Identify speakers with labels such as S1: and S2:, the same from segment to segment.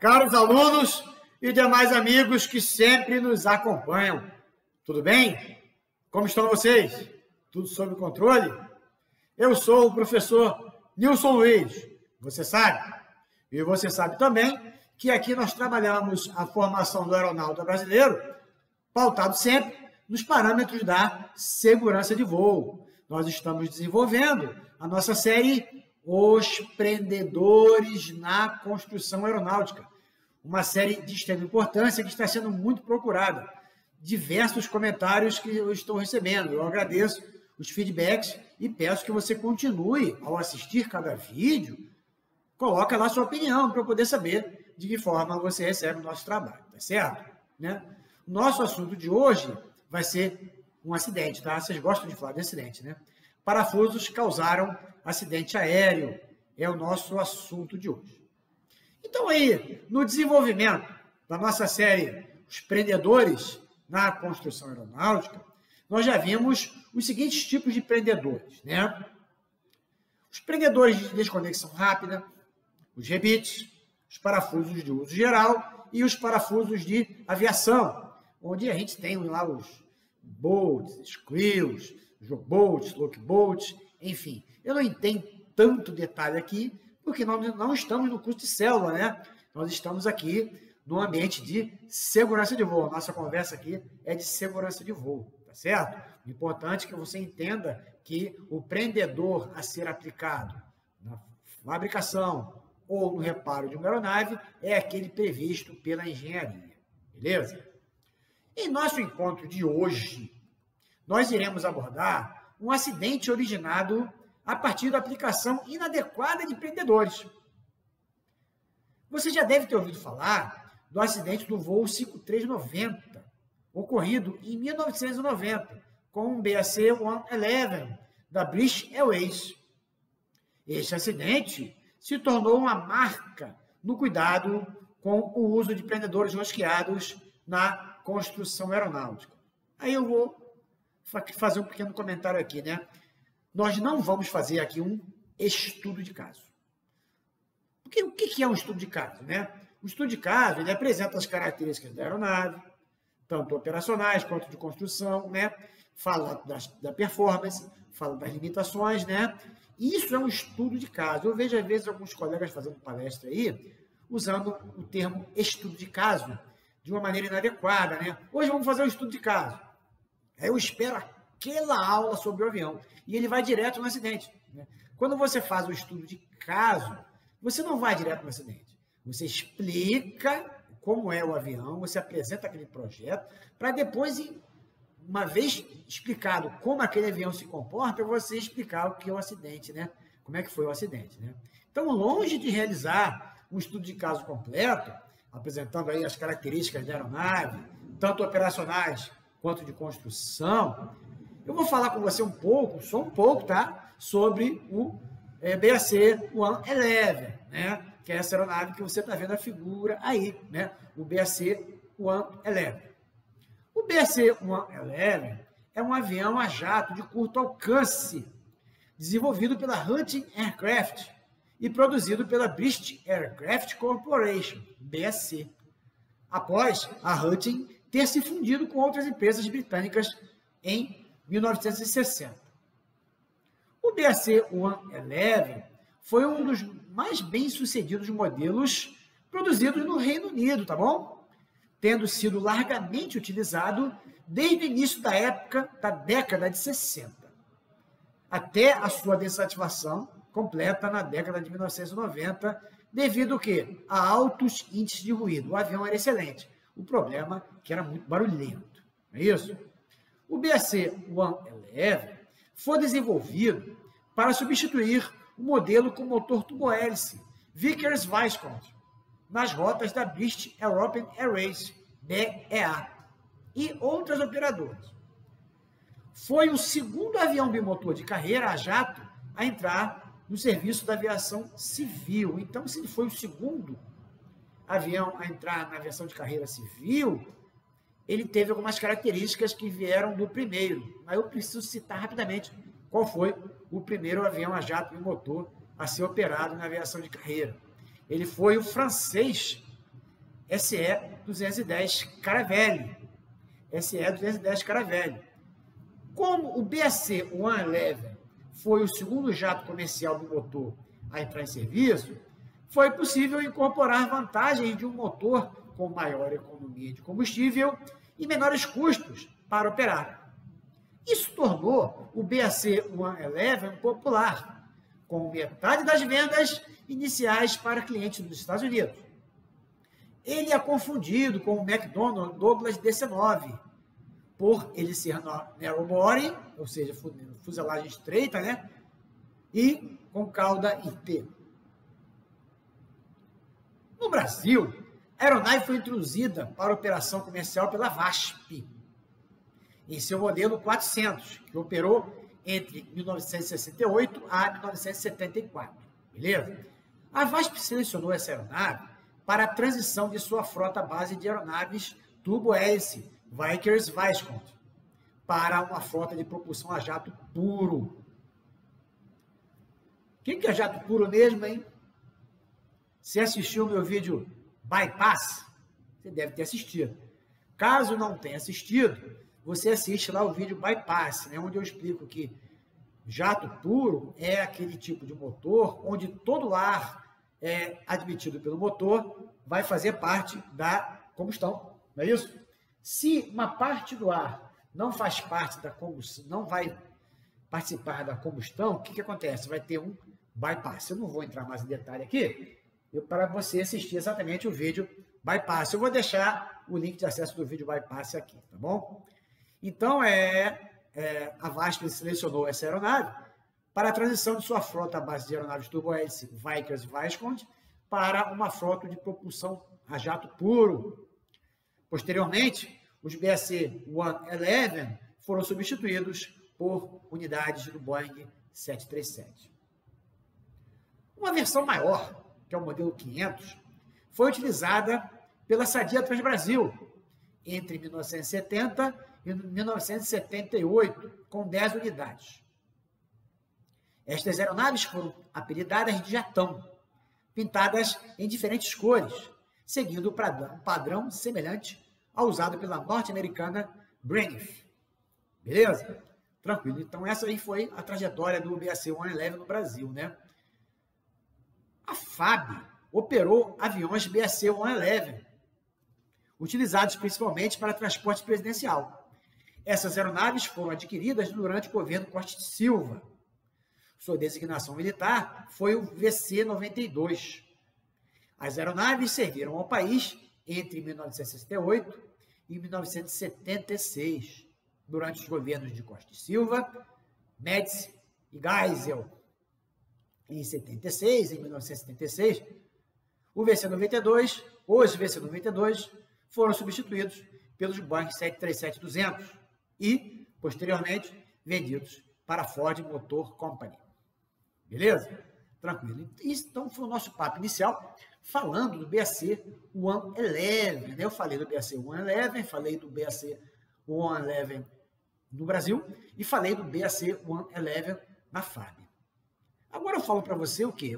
S1: caros alunos e demais amigos que sempre nos acompanham. Tudo bem? Como estão vocês? Tudo sob controle? Eu sou o professor Nilson Luiz, você sabe? E você sabe também que aqui nós trabalhamos a formação do aeronauta brasileiro, pautado sempre nos parâmetros da segurança de voo. Nós estamos desenvolvendo a nossa série Os Prendedores na Construção Aeronáutica, uma série de extrema importância que está sendo muito procurada. Diversos comentários que eu estou recebendo. Eu agradeço os feedbacks e peço que você continue, ao assistir cada vídeo, coloca lá sua opinião para eu poder saber de que forma você recebe o nosso trabalho, tá certo? Né? Nosso assunto de hoje vai ser um acidente, tá? Vocês gostam de falar de acidente, né? Parafusos causaram acidente aéreo, é o nosso assunto de hoje. Então aí, no desenvolvimento da nossa série Os Prendedores na Construção Aeronáutica, nós já vimos os seguintes tipos de prendedores, né? Os prendedores de desconexão rápida, os rebites, os parafusos de uso geral e os parafusos de aviação, onde a gente tem lá os bolts, screws, job bolts, lock bolts, enfim. Eu não entendo tanto detalhe aqui, porque nós não estamos no curso de célula, né? Nós estamos aqui no ambiente de segurança de voo. Nossa conversa aqui é de segurança de voo, tá certo? O importante é que você entenda que o prendedor a ser aplicado na fabricação ou no reparo de uma aeronave é aquele previsto pela engenharia, beleza? Em nosso encontro de hoje, nós iremos abordar um acidente originado a partir da aplicação inadequada de prendedores. Você já deve ter ouvido falar do acidente do voo 5390, ocorrido em 1990, com um BAC-111 da British Airways. Este acidente se tornou uma marca no cuidado com o uso de prendedores rosqueados na construção aeronáutica. Aí eu vou fazer um pequeno comentário aqui, né? Nós não vamos fazer aqui um estudo de caso. Porque o que é um estudo de caso, né? O estudo de caso, ele apresenta as características da aeronave, tanto operacionais quanto de construção, né? Fala da performance, fala das limitações, né? Isso é um estudo de caso. Eu vejo, às vezes, alguns colegas fazendo palestra aí, usando o termo estudo de caso de uma maneira inadequada, né? Hoje vamos fazer um estudo de caso. Aí eu espero aquela aula sobre o avião e ele vai direto no acidente, né? Quando você faz o estudo de caso, você não vai direto no acidente. Você explica como é o avião, você apresenta aquele projeto, para depois, uma vez explicado como aquele avião se comporta, você explicar o que é o acidente, né? Como é que foi o acidente, né? Então, longe de realizar um estudo de caso completo, apresentando aí as características da aeronave, tanto operacionais quanto de construção, eu vou falar com você só um pouco, tá? Sobre o BAC-111, né? Que é essa aeronave que você está vendo a figura aí, né? O BAC-111. O BAC-111 é um avião a jato de curto alcance, desenvolvido pela Hunting Aircraft e produzido pela British Aircraft Corporation, BAC, após a Hunting ter se fundido com outras empresas britânicas em 1960. O BAC-111 foi um dos mais bem-sucedidos modelos produzidos no Reino Unido, tá bom? Tendo sido largamente utilizado desde o início da década de 60, até a sua desativação completa na década de 1990, devido ao quê? A altos índices de ruído. O avião era excelente. O problema é que era muito barulhento, não é isso? O BAC-111 foi desenvolvido para substituir o modelo com motor turbohélice Vickers-Viscount nas rotas da British European Airways, BEA, e outras operadoras. Foi o segundo avião bimotor de carreira a jato a entrar no serviço da aviação civil. Então, se ele foi o segundo avião a entrar na aviação de carreira civil, ele teve algumas características que vieram do primeiro. Mas eu preciso citar rapidamente qual foi o primeiro avião a jato bimotor a ser operado na aviação de carreira. Ele foi o francês SE-210 Caravelle. SE-210 Caravelle. Como o BAC-111 foi o segundo jato comercial do motor a entrar em serviço, foi possível incorporar vantagens de um motor com maior economia de combustível e menores custos para operar. Isso tornou o BAC-111 popular, com metade das vendas iniciais para clientes dos Estados Unidos. Ele é confundido com o McDonnell Douglas DC-9, por ele ser narrow body, ou seja, fuselagem estreita, né? E com cauda IT. No Brasil, a aeronave foi introduzida para operação comercial pela VASP, em seu modelo 400, que operou entre 1968 a 1974. Beleza? A VASP selecionou essa aeronave para a transição de sua frota base de aeronaves turbo-hélice Vickers-Viscount para uma frota de propulsão a jato puro. O que é jato puro mesmo, hein? Você assistiu o meu vídeo Bypass? Você deve ter assistido. Caso não tenha assistido, você assiste lá o vídeo Bypass, né, onde eu explico que jato puro é aquele tipo de motor onde todo o ar admitido pelo motor vai fazer parte da combustão, não é isso? Se uma parte do ar não faz parte da combustão, não vai participar da combustão, o que acontece? Vai ter um bypass. Eu não vou entrar mais em detalhe aqui, para você assistir exatamente o vídeo bypass. Eu vou deixar o link de acesso do vídeo bypass aqui, tá bom? Então, a VASP selecionou essa aeronave para a transição de sua frota à base de aeronaves turbo-hélice Vickers-Viscount para uma frota de propulsão a jato puro. Posteriormente, os BAC-111 foram substituídos por unidades do Boeing 737. Uma versão maior, que é o modelo 500, foi utilizada pela Sadia Transbrasil entre 1970 e 1978, com 10 unidades. Estas aeronaves foram apelidadas de jatão, pintadas em diferentes cores, seguindo um padrão semelhante ao usado pela norte-americana Braniff. Beleza? Tranquilo. Então, essa aí foi a trajetória do BAC-111 no Brasil, né? A FAB operou aviões BAC-111, utilizados principalmente para transporte presidencial. Essas aeronaves foram adquiridas durante o governo Costa e Silva. Sua designação militar foi o VC-92. As aeronaves serviram ao país entre 1968 e 1976, durante os governos de Costa e Silva, Médici e Geisel. Em 1976, o VC-92, os VC-92 foram substituídos pelos Boeing 737-200 e, posteriormente, vendidos para a Ford Motor Company. Beleza? Tranquilo. Então, foi o nosso papo inicial, falando do BAC-111. Eu falei do BAC-111, falei do BAC-111 no Brasil e falei do BAC-111 na FAB. Agora eu falo para você o quê?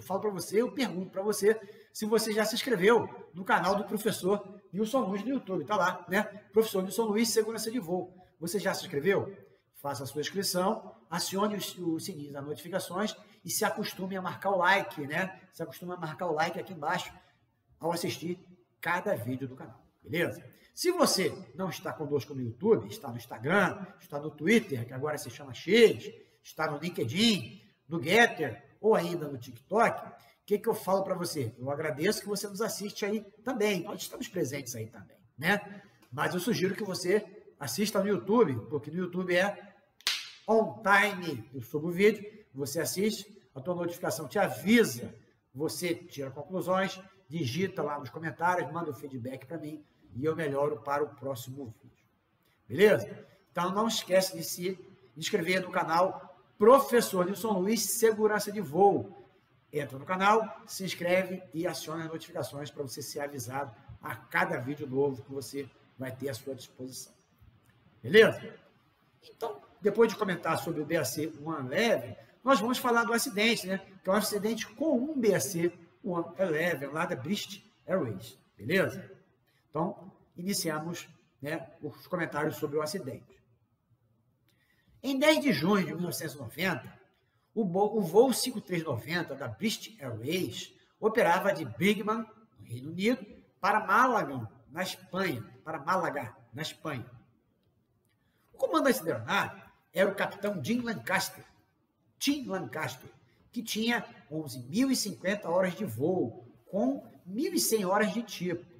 S1: Eu pergunto para você se você já se inscreveu no canal do professor Nilson Luiz no YouTube. Está lá, né? Professor Nilson Luiz, Segurança de Voo. Você já se inscreveu? Faça a sua inscrição, acione o sininho das notificações e se acostume a marcar o like, né? Se acostume a marcar o like aqui embaixo ao assistir cada vídeo do canal, beleza? Se você não está conosco no YouTube, está no Instagram, está no Twitter, que agora se chama X, está no LinkedIn, no Getter ou ainda no TikTok, o que eu falo para você? Eu agradeço que você nos assiste aí também. Nós estamos presentes aí também, né? Mas eu sugiro que você assista no YouTube, porque no YouTube é on time. Eu subo o vídeo, você assiste, a tua notificação te avisa, você tira conclusões, digita lá nos comentários, manda o feedback para mim e eu melhoro para o próximo vídeo. Beleza? Então não esquece de se inscrever no canal Professor Nilson Luiz, Segurança de Voo. Entra no canal, se inscreve e aciona as notificações para você ser avisado a cada vídeo novo que você vai ter à sua disposição. Beleza? Então, depois de comentar sobre o BAC-111, nós vamos falar do acidente, né? Que é um acidente com um BAC-111 lá da British Airways. Beleza? Então, iniciamos, né, os comentários sobre o acidente. Em 10 de junho de 1990, o voo 5390 da British Airways operava de Birmingham, no Reino Unido, para Málaga, na Espanha. O comandante da aeronave era o capitão Jim Lancaster, que tinha 11.050 horas de voo, com 1.100 horas de tipo.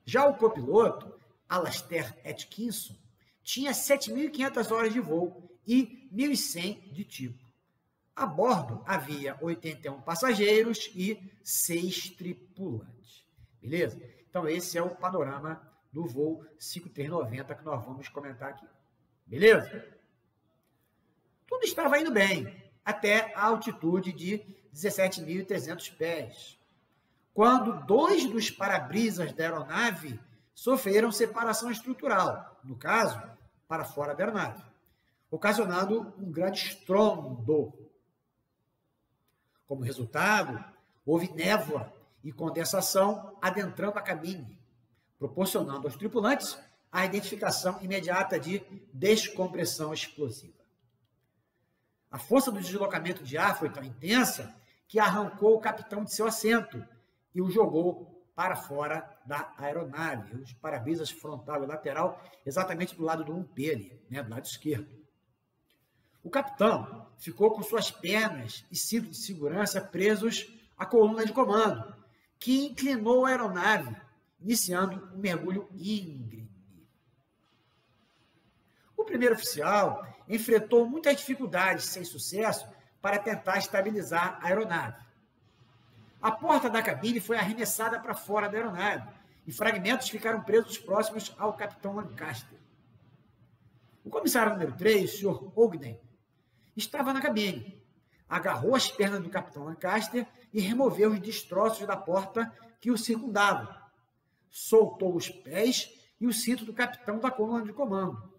S1: Já o copiloto, Alastair Atkinson, tinha 7.500 horas de voo e 1.100 de tipo. A bordo havia 81 passageiros e 6 tripulantes. Beleza? Então, esse é o panorama do voo 5390 que nós vamos comentar aqui. Beleza? Tudo estava indo bem, até a altitude de 17.300 pés, quando 2 dos para-brisas da aeronave sofreram separação estrutural, no caso, para fora da aeronave, ocasionando um grande estrondo. Como resultado, houve névoa e condensação adentrando a cabine, proporcionando aos tripulantes a identificação imediata de descompressão explosiva. A força do deslocamento de ar foi tão intensa que arrancou o capitão de seu assento e o jogou para fora da aeronave, os para-brisas frontal e lateral, exatamente do lado do 1P ali, né, do lado esquerdo. O capitão ficou com suas pernas e cinto de segurança presos à coluna de comando, que inclinou a aeronave, iniciando um mergulho íngreme. O primeiro oficial enfrentou muitas dificuldades sem sucesso para tentar estabilizar a aeronave. A porta da cabine foi arremessada para fora da aeronave e fragmentos ficaram presos próximos ao capitão Lancaster. O comissário número 3, o Sr. Ogden, estava na cabine, agarrou as pernas do capitão Lancaster e removeu os destroços da porta que o circundavam. Soltou os pés e o cinto do capitão da coluna de comando.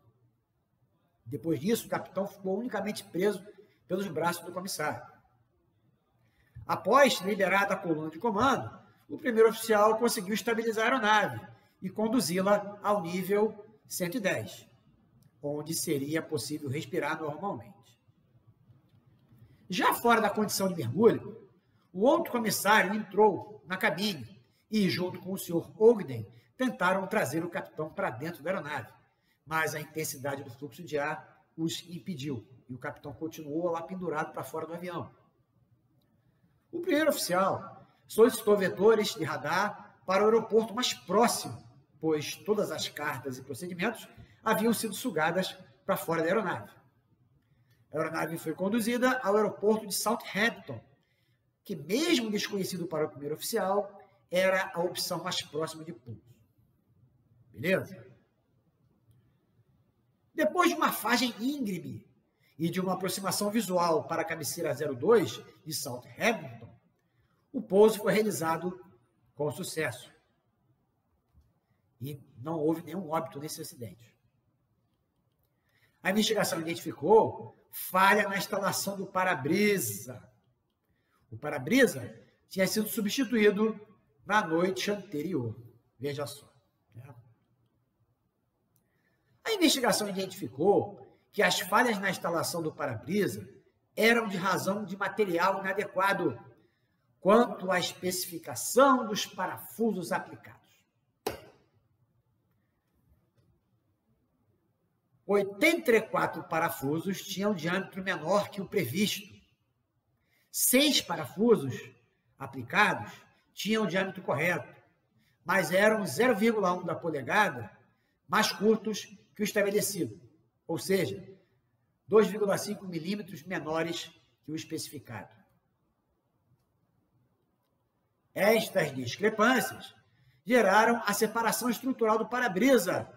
S1: Depois disso, o capitão ficou unicamente preso pelos braços do comissário. Após liberada a coluna de comando, o primeiro oficial conseguiu estabilizar a aeronave e conduzi-la ao nível 110, onde seria possível respirar normalmente. Já fora da condição de mergulho, o outro comissário entrou na cabine e, junto com o Sr. Ogden, tentaram trazer o capitão para dentro da aeronave, mas a intensidade do fluxo de ar os impediu e o capitão continuou lá pendurado para fora do avião. O primeiro oficial solicitou vetores de radar para o aeroporto mais próximo, pois todas as cartas e procedimentos haviam sido sugadas para fora da aeronave. A aeronave foi conduzida ao aeroporto de Southampton, que, mesmo desconhecido para o primeiro oficial, era a opção mais próxima de pouso. Beleza? Depois de uma fagem íngreme e de uma aproximação visual para a cabeceira 02 de Southampton, o pouso foi realizado com sucesso. E não houve nenhum óbito nesse acidente. A investigação identificou falha na instalação do para-brisa. O para-brisa tinha sido substituído na noite anterior. Veja só. A investigação identificou que as falhas na instalação do para-brisa eram de razão de material inadequado quanto à especificação dos parafusos aplicados. 84 parafusos tinham diâmetro menor que o previsto. 6 parafusos aplicados tinham o diâmetro correto, mas eram 0,1 da polegada mais curtos que o estabelecido, ou seja, 2,5 milímetros menores que o especificado. Estas discrepâncias geraram a separação estrutural do para-brisa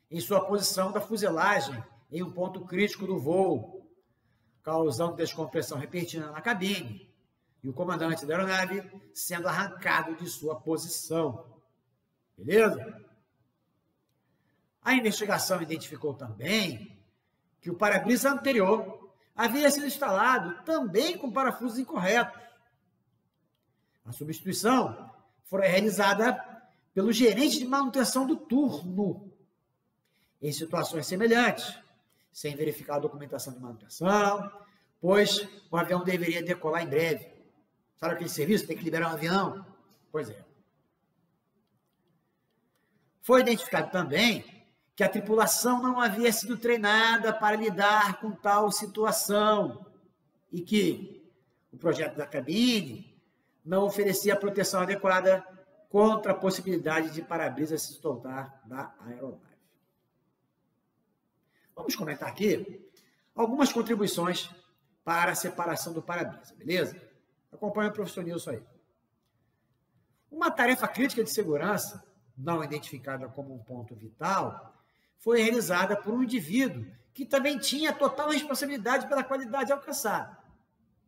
S1: em sua posição da fuselagem em um ponto crítico do voo, causando descompressão repentina na cabine e o comandante da aeronave sendo arrancado de sua posição. Beleza? A investigação identificou também que o para-brisa anterior havia sido instalado também com parafusos incorretos. A substituição foi realizada pelo gerente de manutenção do turno, em situações semelhantes, sem verificar a documentação de manutenção, pois o avião deveria decolar em breve. Sabe aquele serviço? Tem que liberar um avião? Pois é. Foi identificado também que a tripulação não havia sido treinada para lidar com tal situação e que o projeto da cabine não oferecia proteção adequada contra a possibilidade de para-brisa se soltar da aeronave. Vamos comentar aqui algumas contribuições para a separação do para-brisa, beleza? Acompanhe o professor Nilson aí. Uma tarefa crítica de segurança, não identificada como um ponto vital, foi realizada por um indivíduo que também tinha total responsabilidade pela qualidade alcançada.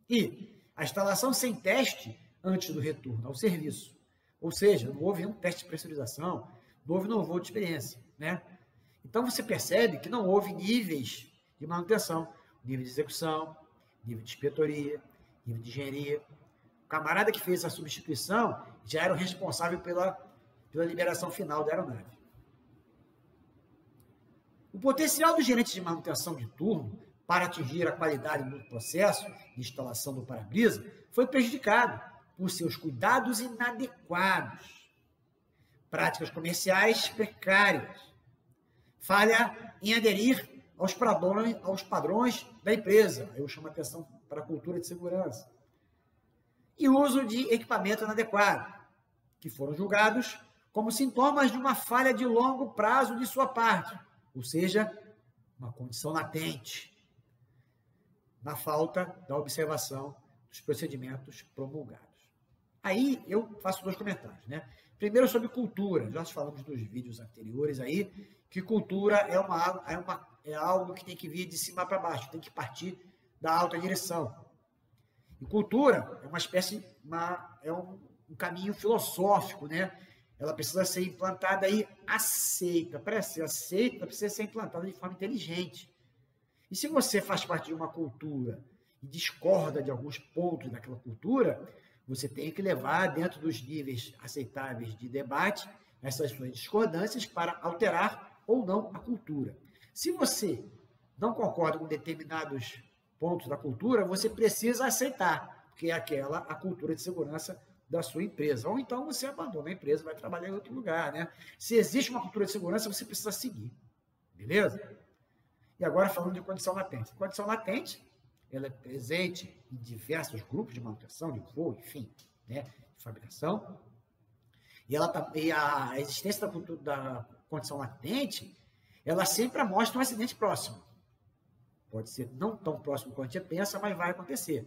S1: E a instalação sem teste antes do retorno ao serviço. Ou seja, não houve um teste de pressurização, não houve um voo de experiência, né? Então, você percebe que não houve níveis de manutenção, nível de execução, nível de inspetoria, nível de engenharia. O camarada que fez a substituição já era o responsável pela liberação final da aeronave. O potencial do gerente de manutenção de turno para atingir a qualidade do processo de instalação do para-brisa foi prejudicado por seus cuidados inadequados, práticas comerciais precárias, falha em aderir aos padrões da empresa, eu chamo a atenção para a cultura de segurança, e uso de equipamento inadequado, que foram julgados como sintomas de uma falha de longo prazo de sua parte, ou seja, uma condição latente, na falta da observação dos procedimentos promulgados. Aí eu faço dois comentários, né? Primeiro sobre cultura. Já falamos nos vídeos anteriores aí que cultura é algo que tem que vir de cima para baixo, tem que partir da alta direção. E cultura é uma espécie, é um caminho filosófico, né? Ela precisa ser implantada e aceita. Para ser aceita, precisa ser implantada de forma inteligente. E se você faz parte de uma cultura e discorda de alguns pontos daquela cultura, você tem que levar dentro dos níveis aceitáveis de debate essas suas discordâncias para alterar ou não a cultura. Se você não concorda com determinados pontos da cultura, você precisa aceitar, porque é a cultura de segurança da sua empresa. Ou então você abandona a empresa e vai trabalhar em outro lugar, né? Se existe uma cultura de segurança, você precisa seguir. Beleza? E agora falando de condição latente. Condição latente, ela é presente em diversos grupos de manutenção, de voo, enfim, né, de fabricação. E a existência da condição latente, ela sempre mostra um acidente próximo. Pode ser não tão próximo quanto a gente pensa, mas vai acontecer.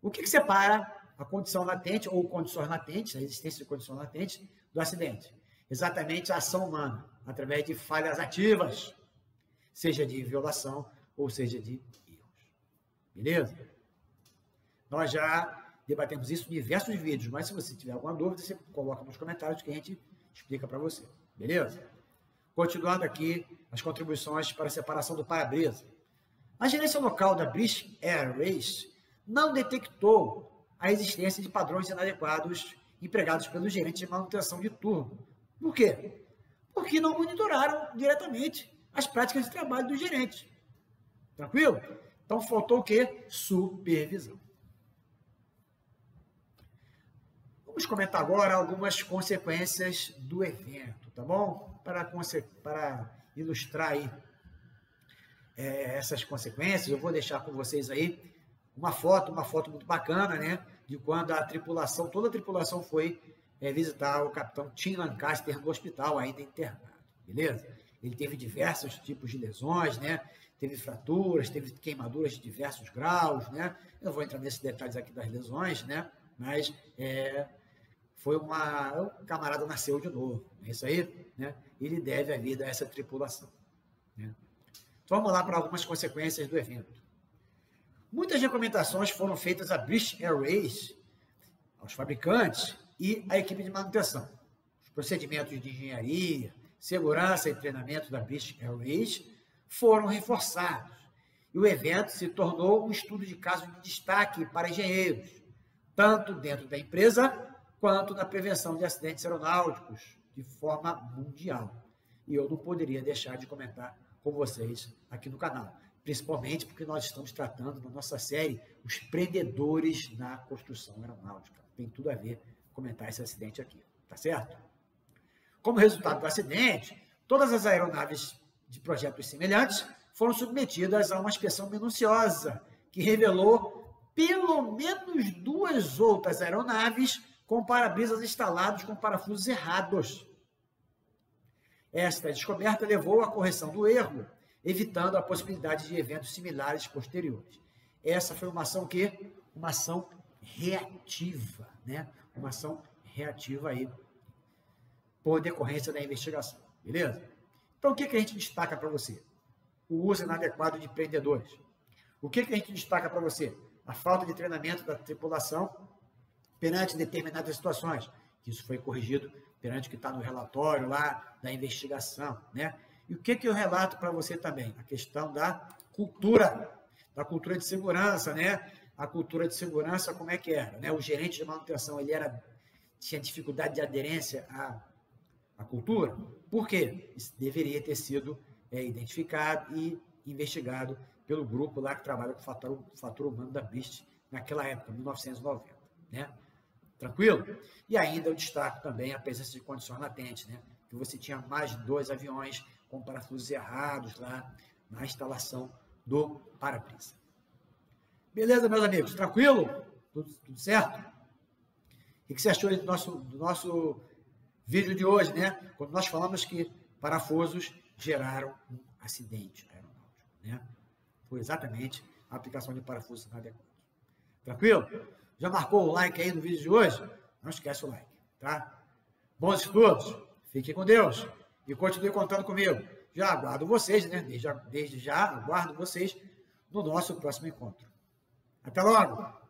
S1: O que separa a condição latente ou condições latentes, a existência de condição latente, do acidente? Exatamente a ação humana, através de falhas ativas, seja de violação ou seja de erros. Beleza? Nós já debatemos isso em diversos vídeos, mas se você tiver alguma dúvida, você coloca nos comentários que a gente explica para você. Beleza? Continuando aqui as contribuições para a separação do para-brisa. A gerência local da British Airways não detectou a existência de padrões inadequados empregados pelo gerente de manutenção de turno. Por quê? Porque não monitoraram diretamente as práticas de trabalho do gerente. Tranquilo? Então, faltou o quê? Supervisão. Vamos comentar agora algumas consequências do evento, tá bom? Para ilustrar aí essas consequências, eu vou deixar com vocês aí uma foto muito bacana, né? De quando toda a tripulação foi visitar o capitão Tim Lancaster no hospital, ainda internado, beleza? Ele teve diversos tipos de lesões, né? Teve fraturas, teve queimaduras de diversos graus, né? Eu não vou entrar nesses detalhes aqui das lesões, né? Mas o camarada nasceu de novo, é isso aí, né? Ele deve a vida a essa tripulação, né? Então, vamos lá para algumas consequências do evento. Muitas recomendações foram feitas à British Airways, aos fabricantes e à equipe de manutenção. Os procedimentos de engenharia, segurança e treinamento da British Airways foram reforçados. E o evento se tornou um estudo de caso de destaque para engenheiros, tanto dentro da empresa quanto na prevenção de acidentes aeronáuticos, de forma mundial. E eu não poderia deixar de comentar com vocês aqui no canal, principalmente porque nós estamos tratando na nossa série os prendedores na construção aeronáutica. Tem tudo a ver comentar esse acidente aqui, tá certo? Como resultado do acidente, todas as aeronaves de projetos semelhantes foram submetidas a uma inspeção minuciosa, que revelou pelo menos 2 outras aeronaves com para-brisas instalados com parafusos errados. Esta descoberta levou à correção do erro, evitando a possibilidade de eventos similares posteriores. Essa foi uma ação que? Uma ação reativa, né? Uma ação reativa aí, por decorrência da investigação, beleza? Então, o que a gente destaca para você? O uso inadequado de prendedores. O que a gente destaca para você? A falta de treinamento da tripulação perante determinadas situações. Isso foi corrigido perante o que está no relatório lá da investigação, né? E o que eu relato para você também? A questão da cultura de segurança, né? A cultura de segurança, como é que era, né? O gerente de manutenção, ele tinha dificuldade de aderência à cultura. Por quê? Isso deveria ter sido identificado e investigado pelo grupo lá que trabalha com o fator humano da BIST naquela época, 1990, né? Tranquilo? E ainda eu destaco também a presença de condições latentes, né? Que você tinha mais de 2 aviões com parafusos errados lá na instalação do para-brisa. Beleza, meus amigos? Tranquilo? Tudo certo? O que você achou do nosso vídeo de hoje, né? Quando nós falamos que parafusos geraram um acidente aeronáutico, né? Foi exatamente a aplicação de parafusos inadequados. Tranquilo? Já marcou o like aí no vídeo de hoje? Não esquece o like, tá? Bons estudos, fiquem com Deus e continue contando comigo. Já aguardo vocês, né? Desde já aguardo vocês no nosso próximo encontro. Até logo!